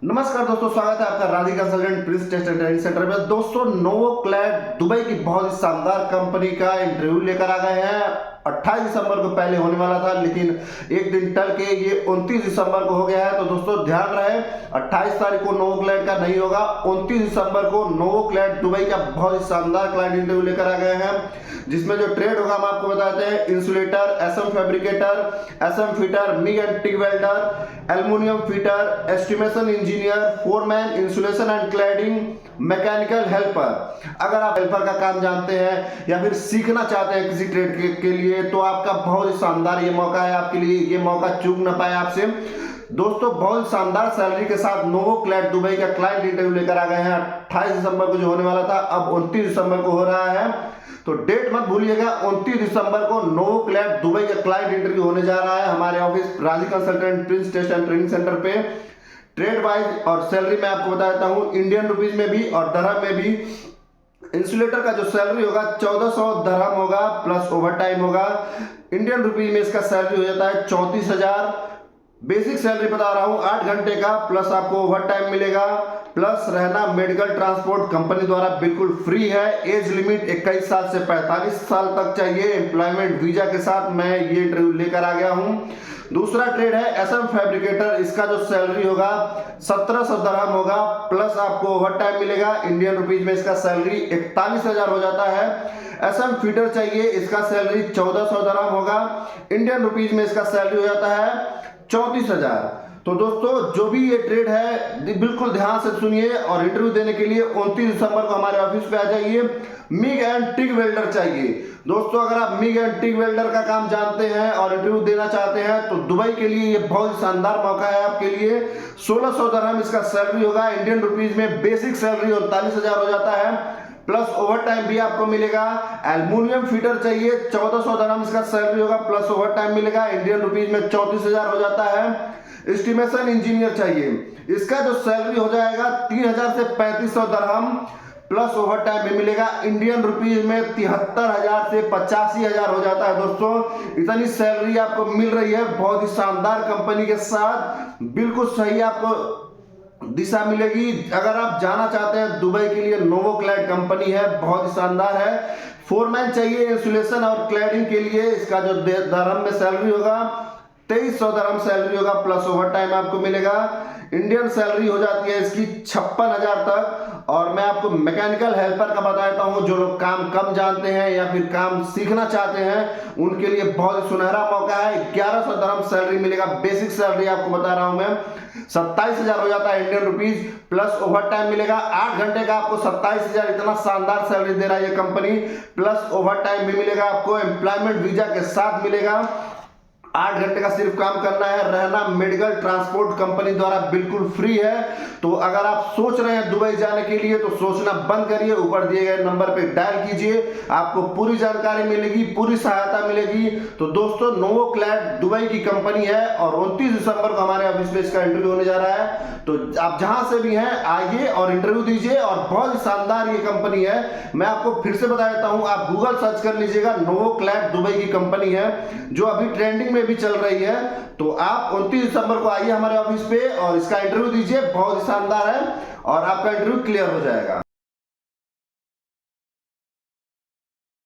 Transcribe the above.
नमस्कार दोस्तों, स्वागत है आपका Raji consultant prince test and training centre में। दोस्तों, नोवोक्लैड दुबई की बहुत ही शानदार कंपनी का इंटरव्यू लेकर आ गए हैं। 28 दिसंबर को पहले होने वाला था, लेकिन एक दिन टल के ये 29 दिसंबर को हो गया है। तो दोस्तों ध्यान रहे, 28 तारीख को नोवोक्लैड का नहीं होगा, 29 दिसंबर को नोवोक्लैड दुबई का बहुत ही शानदार क्लाइंट इंटरव्यू लेकर आ गए हैं, जिसमें जो ट्रेड होगा हम आपको बताते हैं। Insulator, SM fabricator, SM fitter, MIG and TIG welder, aluminium fitter, estimation engineer, foreman, insulation and cladding, mechanical helper. अगर आप हेल्पर का काम जानते हैं या फिर सीखना चाहते हैं किसी ट्रेड के लिए, तो आपका बहुत ही शानदार ये मौका है आपके लिए। ये मौका चूक ना पाए आपसे। दोस्तों, बहुत शानदार सैलरी के साथ नोवोक्लैड दुबई का क्लाइंट इंटरव्यू लेकर आ गए हैं। 28 दिसंबर को जो होने वाला था, अब 29 दिसंबर को हो रहा है। तो डेट मत भूलिएगा, 29 दिसंबर को नोवोक्लैड दुबई का क्लाइंट इंटरव्यू होने जा रहा है हमारे office Raji consultant prince test and training centre पे। ट्रेड वाइज और सैलरी मैं आपको बता देता हूँ, इंडियन रुपीज में भी और दरहम में भी। इंसुलेटर का जो सैलरी होगा 1400 दरहम होगा, प्लस ओवर टाइम होगा। इंडियन रुपीज में इसका सैलरी हो जाता है 34,000। बेसिक सैलरी बता रहा हूं, 8 घंटे का, प्लस आपको ओवर टाइम मिलेगा, प्लस रहना मेडिकल ट्रांसपोर्ट कंपनी द्वारा बिल्कुल फ्री है। एज लिमिट 21 साल से 45 साल तक चाहिए। एम्प्लॉयमेंट वीजा के साथ मैं ये इंटरव्यू लेकर आ गया हूं। दूसरा ट्रेड है एसएम फैब्रिकेटर। इसका जो सैलरी होगा 1700 दरहम होगा, प्लस आपको ओवर टाइम मिलेगा। इंडियन रुपीज में इसका सैलरी 41,000 हो जाता है। एसएम फीडर चाहिए, इसका सैलरी 1400 दरहम होगा। इंडियन रुपीज में इसका सैलरी हो जाता है 34,000। तो दोस्तों, जो भी ये ट्रेड है बिल्कुल ध्यान से सुनिए और इंटरव्यू देने के लिए 29 दिसंबर को हमारे ऑफिस पे आ जाइए। मिग एंड टिग वेल्डर चाहिए। दोस्तों, अगर आप मिग एंड टिग वेल्डर का काम जानते हैं और इंटरव्यू देना चाहते हैं, तो दुबई के लिए ये बहुत शानदार मौका है आपके लिए। 1600 दरहम इसका सैलरी होगा। इंडियन रुपीज में बेसिक सैलरी 39,000 हो जाता है, प्लस ओवर टाइम भी आपको मिलेगा। एल्युमिनियम फीटर चाहिए, 1400 दरहम इसका सैलरी होगा, प्लस ओवर टाइम मिलेगा। इंडियन रुपीज में 34,000 हो जाता है। एस्टिमेशन इंजीनियर चाहिए, इसका जो सैलरी हो जाएगा 3,000 से 3,500 दरहम, प्लस ओवर टाइम भी मिलेगा। इंडियन रुपीज में 73,000 से 85,000 हो जाता है। दोस्तों, इतनी सैलरी आपको मिल रही है बहुत ही शानदार कंपनी के साथ, बिल्कुल सही आपको दिशा मिलेगी। अगर आप जाना चाहते हैं दुबई के लिए, नोवोक्लैड कंपनी है, बहुत ही शानदार है। फोरमैन चाहिए इंसुलेशन और क्लैडिंग के लिए, इसका जो दरहम में सैलरी होगा 2300 दरहम सैलरी होगा, प्लस ओवर टाइम आपको मिलेगा। इंडियन सैलरी हो जाती है इसकी 56,000 तक। और मैं आपको मैकेनिकल हेल्पर का बता देता हूं, जो लोग काम कम जानते हैं या फिर काम सीखना चाहते हैं, उनके लिए बहुत सुनहरा मौका है। 1100 दरहम सैलरी मिलेगा। बेसिक सैलरी आपको बता रहा हूं मैं 27,000 हो जाता है Indian rupees, plus over time मिलेगा। 8 घंटे का आपको 27,000, इतना शानदार सैलरी दे रहा है ये कंपनी, प्लस ओवर टाइम भी मिलेगा आपको। एम्प्लॉयमेंट वीजा के साथ मिलेगा। 8 घंटे का सिर्फ काम करना है। रहना मेडिकल ट्रांसपोर्ट कंपनी द्वारा बिल्कुल फ्री है। तो अगर आप सोच रहे हैं दुबई जाने के लिए, तो सोचना बंद करिए, ऊपर दिए गए नंबर पे डायल कीजिए, आपको पूरी जानकारी मिलेगी, पूरी सहायता मिलेगी। तो दोस्तों, नोवोक्लैड दुबई की कंपनी है और 29 दिसंबर को हमारे ऑफिस में इसका इंटरव्यू होने जा रहा है। तो आप जहां से भी हैं आइए और इंटरव्यू दीजिए। और बहुत शानदार ये कंपनी है, मैं आपको फिर से बता देता हूं, आप गूगल सर्च कर लीजिएगा, नोवोक्लैड दुबई की कंपनी है, जो अभी ट्रेंडिंग में भी चल रही है। तो आप 29 दिसंबर को आइए हमारे ऑफिस पे और इसका इंटरव्यू दीजिए। बहुत शानदार है और आपका इंटरव्यू क्लियर हो जाएगा।